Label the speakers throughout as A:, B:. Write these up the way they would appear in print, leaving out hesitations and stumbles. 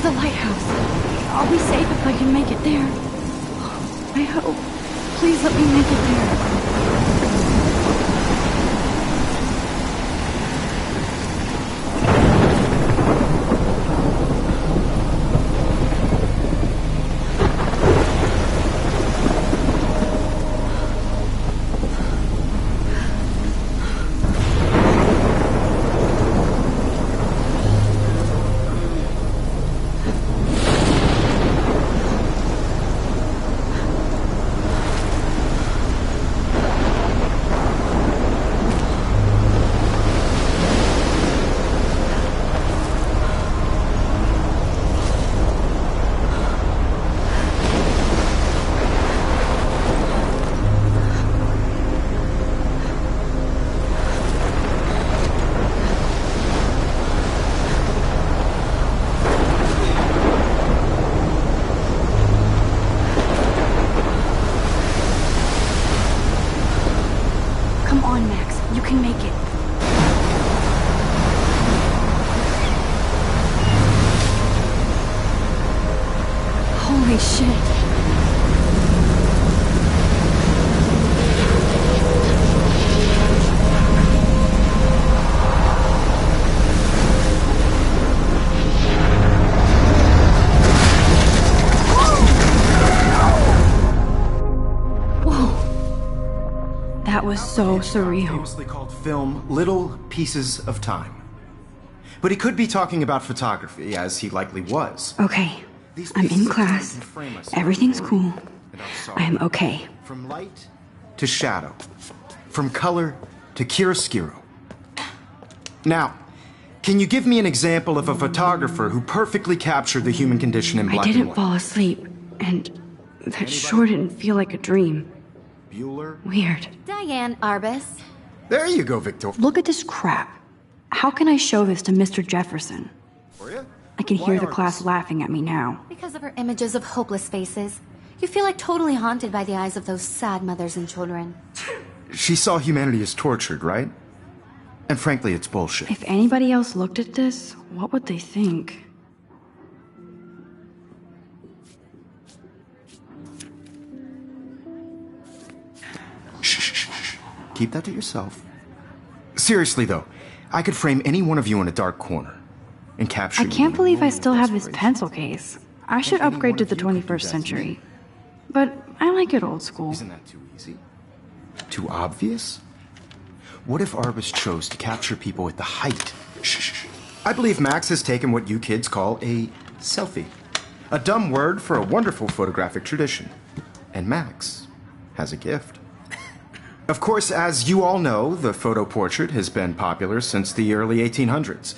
A: a lighthouse. I'll be safe if I can make it there. I hope. Please let me make it there. Holy shit. That was so surreal.
B: Famously called film Little Pieces of Time. But he could be talking about photography, as he likely was.
A: Okay, I'm in class. Everything's cool. I am okay.
B: From light to shadow. From color to chiaroscuro. Now, can you give me an example of a photographer who perfectly captured the human condition in black and white?
A: I didn't fall asleep, and that sure didn't feel like a dream.
B: Bueller?
A: Weird.
C: Diane Arbus.
B: There you go, Victor.
A: Look at this crap. How can I show this to Mr. Jefferson? I can hear the class laughing at me now.
C: Because of her images of hopeless faces. You feel like totally haunted by the eyes of those sad mothers and children.
B: She saw humanity as tortured, right? And frankly, it's bullshit.
A: If anybody else looked at this, what would they think?
B: Shh. Keep that to yourself. Seriously, though, I could frame any one of you in a dark corner and capture you.
A: I can't believe I still have this pencil case. I should upgrade to the 21st century. But I like it old school.
B: Isn't that too easy? Too obvious? What if Arbus chose to capture people at the height? Shh. I believe Max has taken what you kids call a selfie. A dumb word for a wonderful photographic tradition. And Max has a gift. Of course, as you all know, the photo portrait has been popular since the early 1800s.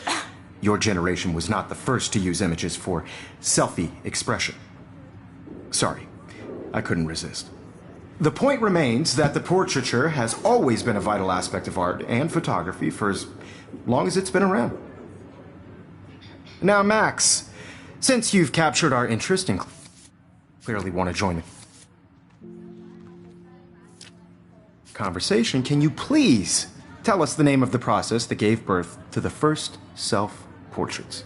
B: Your generation was not the first to use images for selfie expression. Sorry, I couldn't resist. The point remains that the portraiture has always been a vital aspect of art and photography for as long as it's been around. Now, Max, since you've captured our interest and clearly want to join the conversation, can you please tell us the name of the process that gave birth to the first self-portraits?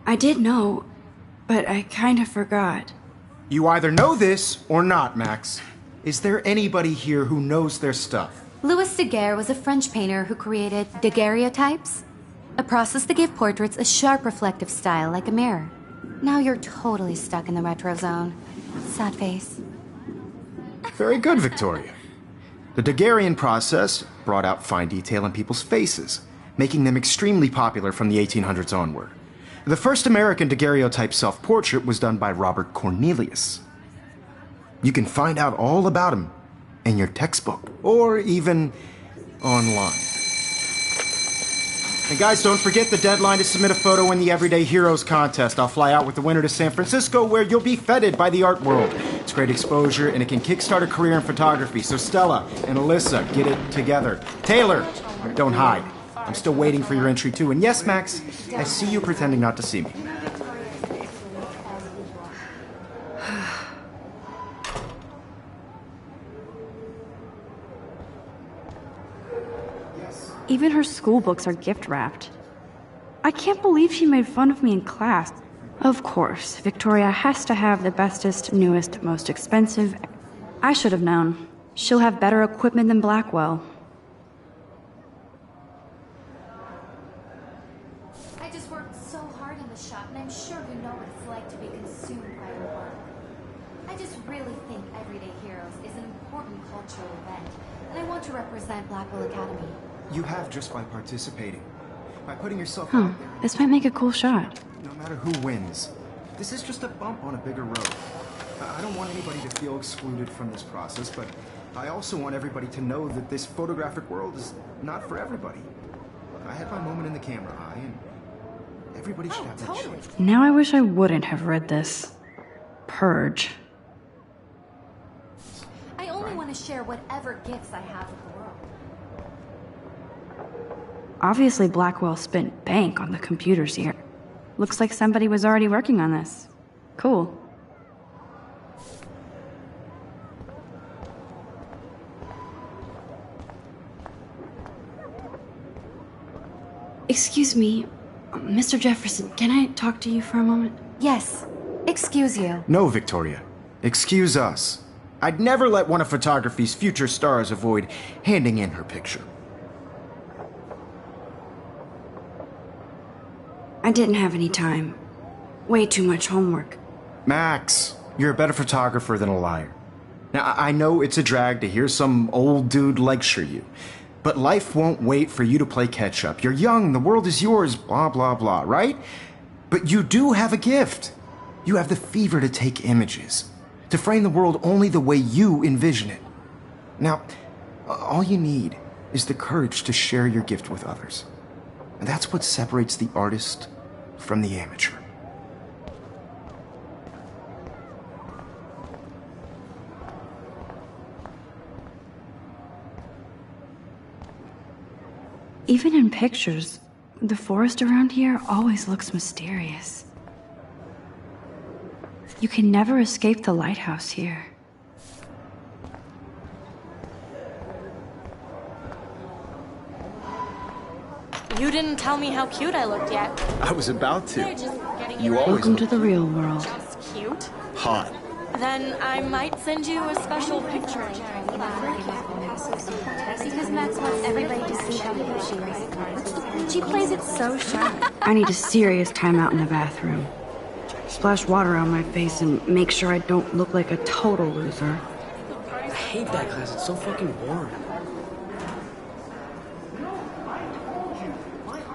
A: I did know, but I kind of forgot.
B: You either know this or not, Max. Is there anybody here who knows their stuff?
C: Louis Daguerre was a French painter who created daguerreotypes, a process that gave portraits a sharp reflective style like a mirror. Now you're totally stuck in the retro zone. Sad face.
B: Very good, Victoria. The Daguerrean process brought out fine detail in people's faces, making them extremely popular from the 1800s onward. The first American daguerreotype self-portrait was done by Robert Cornelius. You can find out all about him in your textbook, or even online. And guys, don't forget the deadline to submit a photo in the Everyday Heroes contest. I'll fly out with the winner to San Francisco, where you'll be feted by the art world. It's great exposure, and it can kickstart a career in photography. So Stella and Alyssa, get it together. Taylor, don't hide. I'm still waiting for your entry, too. And yes, Max, I see you pretending not to see me. Yes.
A: Even her school books are gift-wrapped. I can't believe she made fun of me in class. Of course, Victoria has to have the bestest, newest, most expensive... I should have known. She'll have better equipment than Blackwell.
C: I just worked so hard in the shop, and I'm sure you know what it's like to be consumed by your work. I just really think Everyday Heroes is an important cultural event, and I want to represent Blackwell Academy.
B: You have just by participating. By putting yourself out there.
A: This might make a cool shot.
B: No matter who wins, this is just a bump on a bigger road. I don't want anybody to feel excluded from this process, but I also want everybody to know that this photographic world is not for everybody. I had my moment in the camera eye, and everybody should have that choice.
A: Now I wish I wouldn't have read this. Purge.
C: I only want to share whatever gifts I have with the world.
A: Obviously, Blackwell spent bank on the computers here. Looks like somebody was already working on this. Cool. Excuse me, Mr. Jefferson, can I talk to you for a moment?
C: Yes. Excuse you.
B: No, Victoria. Excuse us. I'd never let one of photography's future stars avoid handing in her picture.
A: I didn't have any time. Way too much homework.
B: Max, you're a better photographer than a liar. Now, I know it's a drag to hear some old dude lecture you, but life won't wait for you to play catch-up. You're young, the world is yours, blah, blah, blah, right? But you do have a gift. You have the fever to take images, to frame the world only the way you envision it. Now, all you need is the courage to share your gift with others. And that's what separates the artist from the amateur.
A: Even in pictures, the forest around here always looks mysterious. You can never escape the lighthouse here.
D: You didn't tell me how cute I looked yet.
E: I was about
D: They're
E: to.
D: just getting
E: You
D: ready.
E: always
A: Welcome to
E: look
A: the real world.
D: Just cute.
E: hot.
D: Then I might send you a special picture.
C: Because Max wants everybody to see how good she is. She plays it so sharp.
A: I need a serious timeout in the bathroom. Splash water on my face and make sure I don't look like a total loser.
F: I hate that class. It's so fucking boring.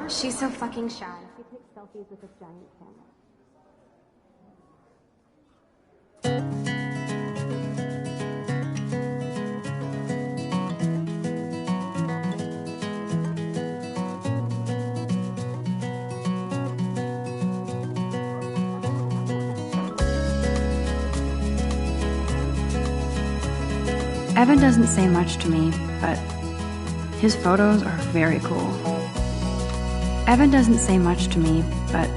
C: She's so fucking shy. She takes selfies with this giant camera.
A: Evan doesn't say much to me, but his photos are very cool. Evan doesn't say much to me, but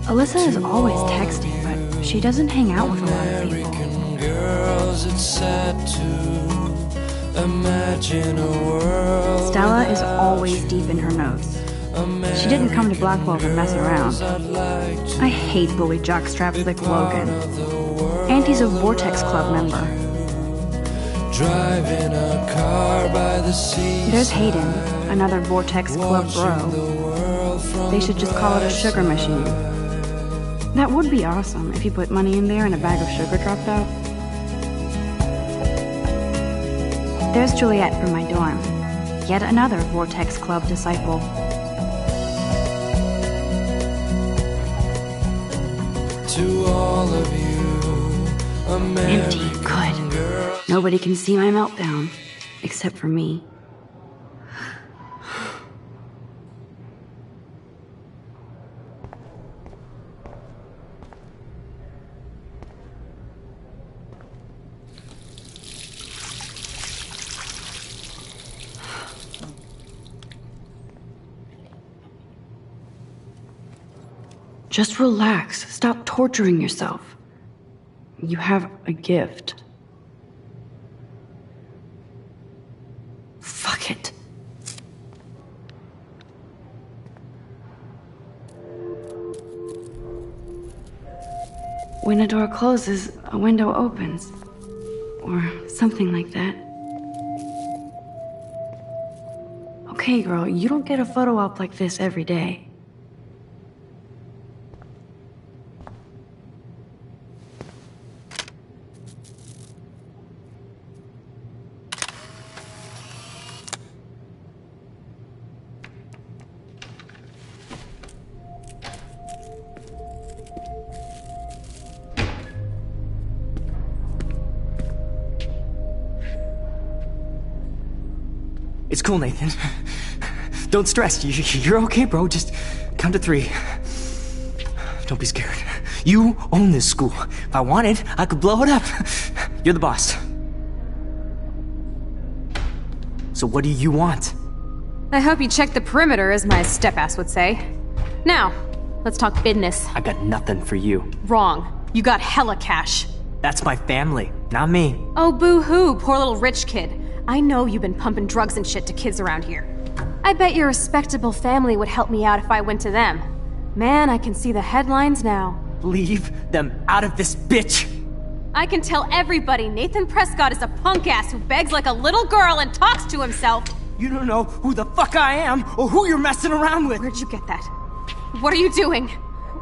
A: Alyssa is always texting, but she doesn't hang out with a lot of people.
G: Girls, it's sad to imagine a world.
A: Stella is always deep in her notes. She didn't come to Blackwell to mess around. I hate bully jockstraps like Logan. Auntie's a Vortex Club member.
G: Driving a car by the sea.
A: There's Hayden, another Vortex Club bro. They should just call it a sugar machine. That would be awesome if you put money in there and a bag of sugar dropped out. There's Juliet from my dorm. Yet another Vortex Club disciple.
G: To all of you,
A: Empty.
G: American
A: Good.
G: girls.
A: Nobody can see my meltdown. Except for me. Just relax. Stop torturing yourself. You have a gift. Fuck it. when a door closes, a window opens. Or something like that. Okay, girl, you don't get a photo op like this every day.
F: It's cool, Nathan. Don't stress. You're okay, bro. Just count to 3. Don't be scared. You own this school. If I wanted, I could blow it up. You're the boss. So what do you want?
E: I hope you checked the perimeter, as my step-ass would say. Now, let's talk business.
F: I got nothing for you.
E: Wrong. You got hella cash.
F: That's my family, not me.
E: Oh, boo-hoo, poor little rich kid. I know you've been pumping drugs and shit to kids around here. I bet your respectable family would help me out if I went to them. Man, I can see the headlines now.
F: Leave them out of this, bitch!
E: I can tell everybody Nathan Prescott is a punk ass who begs like a little girl and talks to himself.
F: You don't know who the fuck I am or who you're messing around with.
E: Where'd you get that? What are you doing?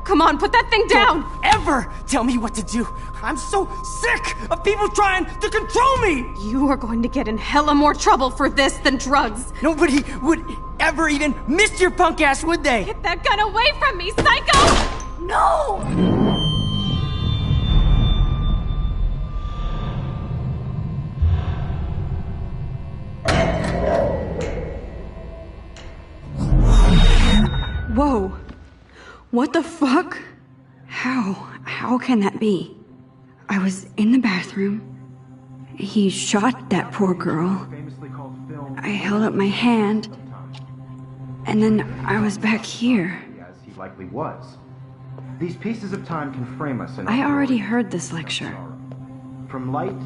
E: Come on, put that thing down!
F: Don't ever tell me what to do! I'm so sick of people trying to control me!
E: You are going to get in hella more trouble for this than drugs.
F: Nobody would ever even miss your punk ass, would they?
E: Get that gun away from me, psycho! No!
A: Whoa. What the fuck? How can that be? I was in the bathroom. He shot that poor girl. I held up my hand. And then I was back here.
B: As he likely was. These pieces of time can frame us in
A: I already heard this lecture.
B: From light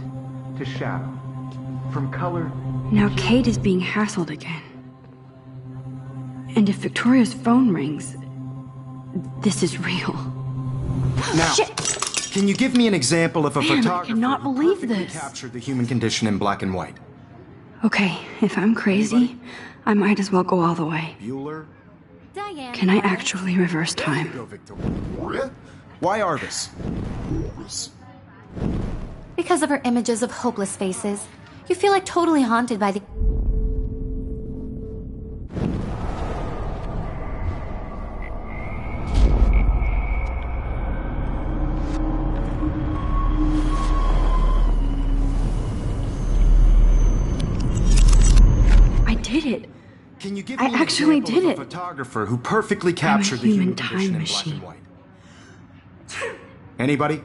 B: to shadow. From color.
A: Now Kate is being hassled again. And if Victoria's phone rings, this is real.
B: Now, can you give me an example of a
A: Man, I
B: photographer
A: cannot
B: who
A: believe
B: perfectly
A: this.
B: captured the human condition in black and white?
A: Okay, if I'm crazy, I might as well go all the way.
B: Bueller?
C: Diane.
A: Can I actually reverse time?
B: Go, Victoria. Why Arbus?
C: Because of her images of hopeless faces, you feel like totally haunted by the...
A: I did it.
B: Can you give
A: I
B: me an
A: actually
B: example
A: did
B: of a
A: it.
B: photographer who perfectly captured the
A: human
B: human
A: time
B: condition in
A: machine.
B: black and white? Anybody?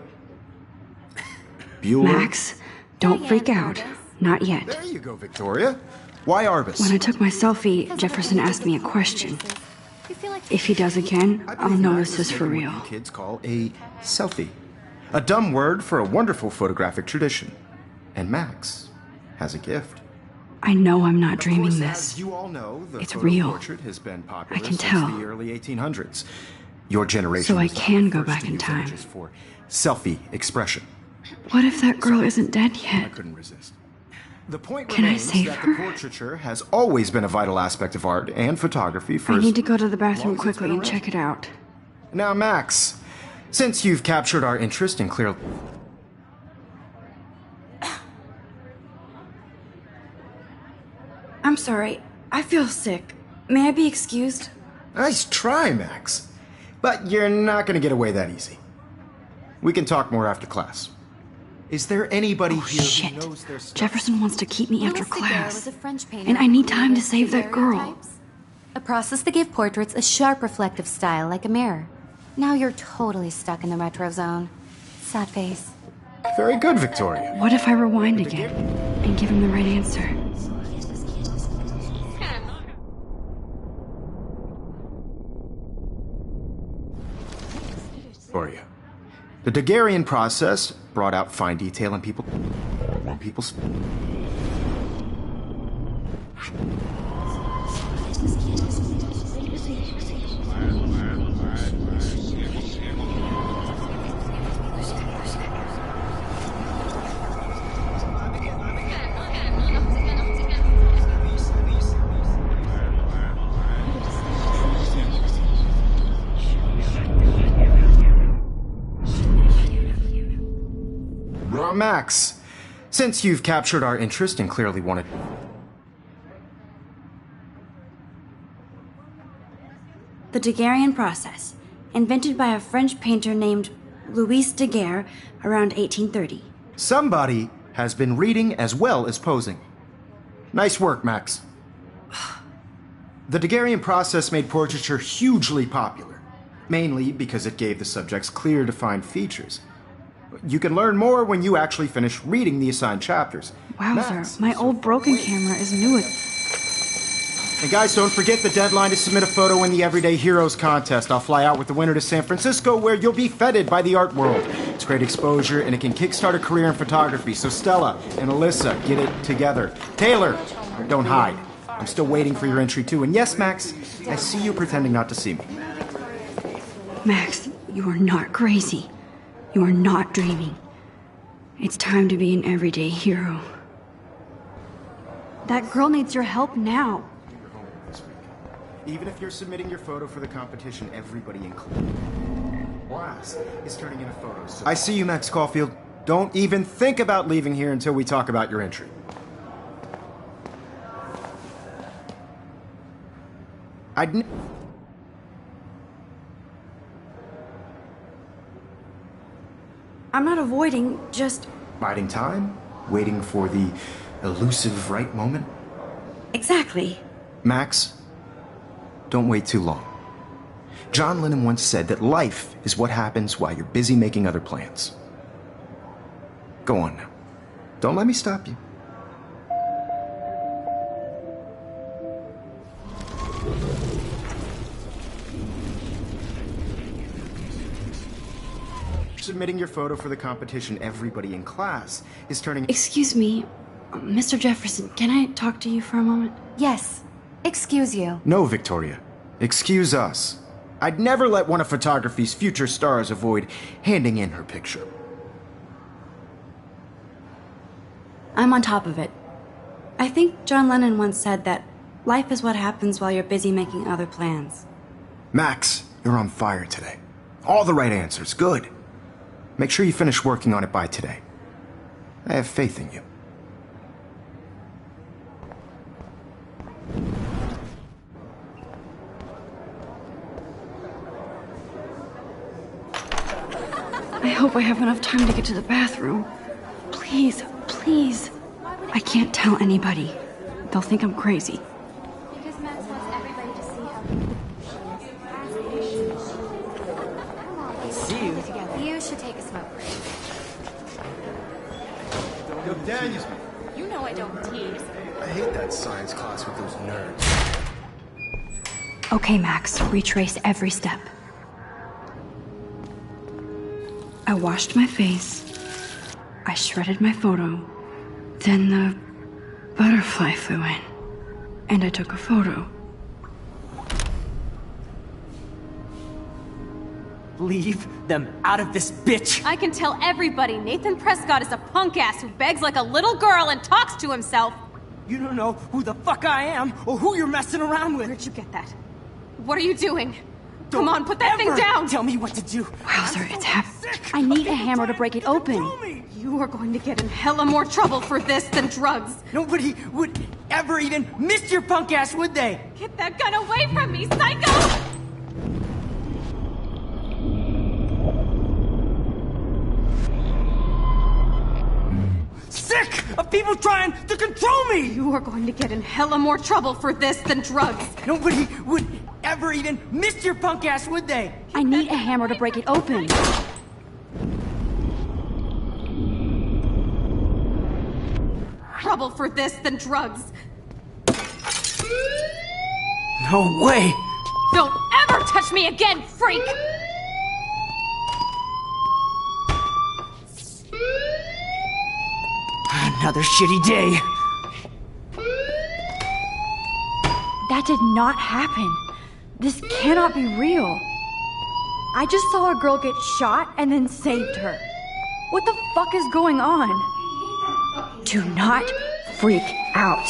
B: Bueller?
A: Max, don't freak out. Not yet.
B: There you go, Victoria. Why Arbus?
A: When I took my selfie, Jefferson asked me a question. If he does again,
B: I
A: I'll
B: believe
A: know
B: Max
A: this is
B: has
A: for
B: taken
A: real.
B: what you kids call a selfie. A dumb word for a wonderful photographic tradition. And Max has a gift.
A: I know I'm not
B: Of
A: dreaming
B: course,
A: this.
B: As you all know, the
A: It's
B: photo
A: real.
B: portrait has been popular
A: I can
B: since
A: tell.
B: the early 1800s. Your generation
A: So I
B: was the
A: can go
B: first
A: back
B: to
A: in
B: use
A: time.
B: images for selfie expression.
A: What if that girl isn't dead
B: I
A: yet?
B: couldn't resist. The point
A: Can I
B: remains
A: save
B: that
A: her?
B: the portraiture has always been a vital aspect of art and photography for
A: I
B: as
A: need to go to the
B: long
A: bathroom
B: as it's
A: quickly
B: been
A: and
B: around.
A: check it out.
B: Now, Max, since you've captured our interest in clear...
A: I'm sorry. I feel sick. May I be excused?
B: Nice try, Max. But you're not going to get away that easy. We can talk more after class. Is there anybody here
A: Shit.
B: who knows their stuff?
A: Jefferson wants to keep me after
C: Louis Daguerre
A: class.
C: was a French painter
A: And I
C: who
A: need time to
C: created
A: save that girl.
C: daguerreotypes, a process that gave portraits a sharp reflective style like a mirror. Now you're totally stuck in the retro zone. Sad face.
B: Very good, Victoria.
A: What if I rewind again and give him the right answer?
B: Victoria. The Daguerrean process brought out fine detail in people's... Max, since you've captured our interest and clearly wanted...
H: The Daguerrean process, invented by a French painter named Louis Daguerre around 1830.
B: Somebody has been reading as well as posing. Nice work, Max. The Daguerrean process made portraiture hugely popular, mainly because it gave the subjects clear, defined features. You can learn more when you actually finish reading the assigned chapters.
A: Wowzer, my old broken camera is new at...
B: And guys, don't forget the deadline to submit a photo in the Everyday Heroes contest. I'll fly out with the winner to San Francisco, where you'll be feted by the art world. It's great exposure, and it can kickstart a career in photography. So Stella and Alyssa, get it together. Taylor, don't hide. I'm still waiting for your entry, too. And yes, Max, I see you pretending not to see me.
A: Max, you are not crazy. You are not dreaming. It's time to be an everyday hero. That girl needs your help now.
B: Even if you're submitting your photo for the competition, everybody included. Class is turning in a photo. So I see you, Max Caulfield. Don't even think about leaving here until we talk about your entry.
H: I'm not avoiding, just...
B: Biding time? Waiting for the elusive right moment?
H: Exactly.
B: Max, don't wait too long. John Lennon once said that life is what happens while you're busy making other plans. Go on now. Don't let me stop you. Submitting your photo for the competition, everybody in class is turning...
A: Excuse me, Mr. Jefferson, can I talk to you for a moment?
C: Yes. Excuse you.
B: No, Victoria. Excuse us. I'd never let one of photography's future stars avoid handing in her picture.
H: I'm on top of it. I think John Lennon once said that life is what happens while you're busy making other plans.
B: Max, you're on fire today. All the right answers. Good. Make sure you finish working on it by today. I have faith in you.
A: I hope I have enough time to get to the bathroom. Please, please. I can't tell anybody. They'll think I'm crazy.
C: Because Max wants everybody to see how...
F: See you.
C: You should take a smoke break.
B: Yo, Daniels.
D: You know I don't tease.
B: I hate that science class with those nerds.
A: Okay, Max, retrace every step. I washed my face. I shredded my photo. Then the butterfly flew in. And I took a photo.
F: Leave them out of this bitch!
E: I can tell everybody Nathan Prescott is a punk ass who begs like a little girl and talks to himself.
F: You don't know who the fuck I am or who you're messing around with.
E: Where'd you get that? What are you doing? Come on, put that thing down!
F: Tell me what to do.
A: Wowzer, it's happening. I need a hammer to break it open.
E: You are going to get in hella more trouble for this than drugs.
F: Nobody would ever even miss your punk ass, would they?
E: Get that gun away from me, psycho!
F: Sick of people trying to control me!
E: You are going to get in hella more trouble for this than drugs.
F: Nobody would ever even miss your punk ass, would they?
A: I need a hammer to break it open.
E: Trouble for this than drugs.
F: No way!
E: Don't ever touch me again, freak!
F: Another shitty day.
A: That did not happen. This cannot be real. I just saw a girl get shot and then saved her. What the fuck is going on? Do not freak out.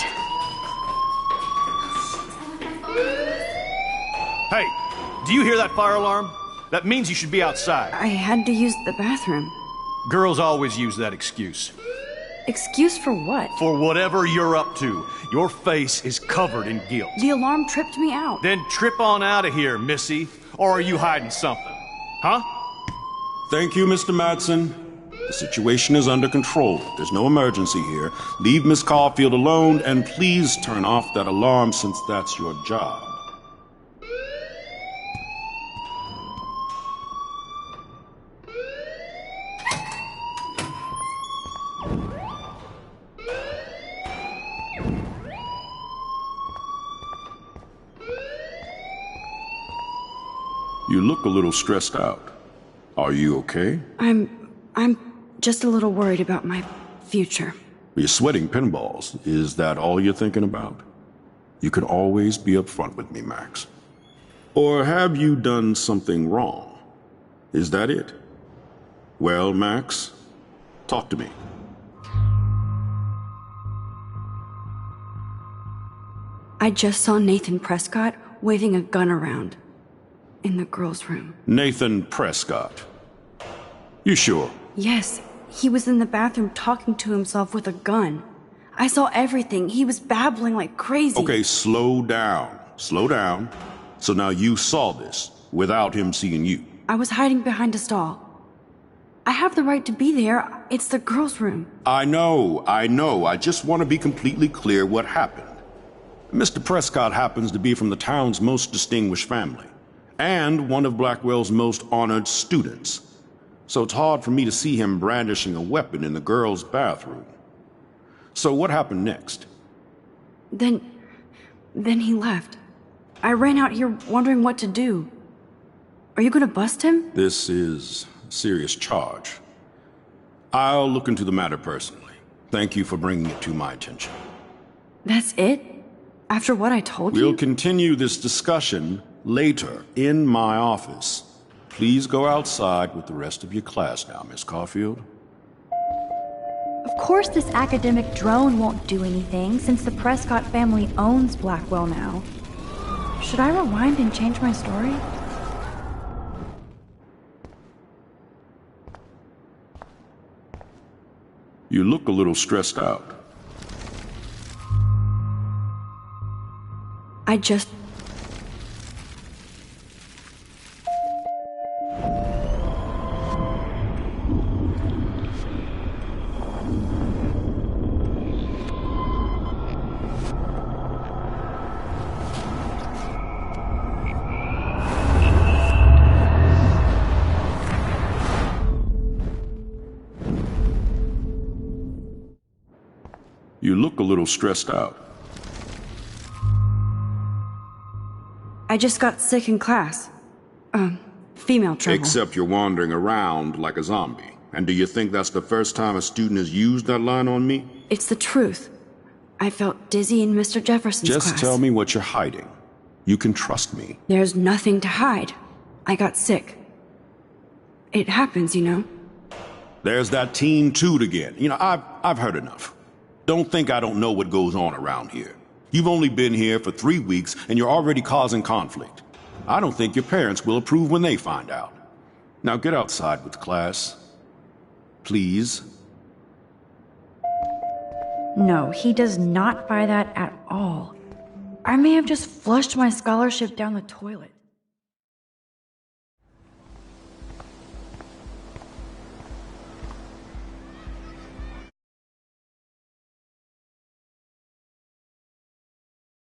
I: Hey, do you hear that fire alarm? That means you should be outside.
A: I had to use the bathroom.
I: Girls always use that excuse.
H: Excuse for what?
I: For whatever you're up to. Your face is covered in guilt.
H: The alarm tripped me out.
I: Then trip on out of here, Missy. Or are you hiding something? Huh?
J: Thank you, Mr. Madsen. The situation is under control. There's no emergency here. Leave Miss Caulfield alone, and please turn off that alarm since that's your job. You look a little stressed out. Are you okay?
H: I'm just a little worried about my future.
J: You're sweating pinballs. Is that all you're thinking about? You can always be upfront with me, Max. Or have you done something wrong? Is that it? Well, Max, talk to me.
H: I just saw Nathan Prescott waving a gun around in the girls' room.
J: Nathan Prescott. You sure?
H: Yes, he was in the bathroom talking to himself with a gun. I saw everything. He was babbling like crazy.
J: Okay, slow down. Slow down. So now you saw this without him seeing you.
H: I was hiding behind a stall. I have the right to be there. It's the girls' room.
J: I know. I just want to be completely clear what happened. Mr. Prescott happens to be from the town's most distinguished family, and one of Blackwell's most honored students. So it's hard for me to see him brandishing a weapon in the girls' bathroom. So what happened next?
H: Then he left. I ran out here wondering what to do. Are you gonna bust him?
J: This is a serious charge. I'll look into the matter personally. Thank you for bringing it to my attention.
H: That's it? After what I told you?
J: We'll continue this discussion later in my office. Please go outside with the rest of your class now, Miss Caulfield.
A: Of course this academic drone won't do anything, since the Prescott family owns Blackwell now. Should I rewind and change my story?
J: You look a little stressed out.
H: I just...
J: You look a little stressed out.
H: I just got sick in class. Female trouble.
J: Except you're wandering around like a zombie. And do you think that's the first time a student has used that line on me?
H: It's the truth. I felt dizzy in Mr. Jefferson's class.
J: Just tell me what you're hiding. You can trust me.
H: There's nothing to hide. I got sick. It happens, you know.
J: There's that Teen Toot again. You know, I've heard enough. Don't think I don't know what goes on around here. You've only been here for 3 weeks, and you're already causing conflict. I don't think your parents will approve when they find out. Now get outside with class. Please.
A: No, he does not buy that at all. I may have just flushed my scholarship down the toilet.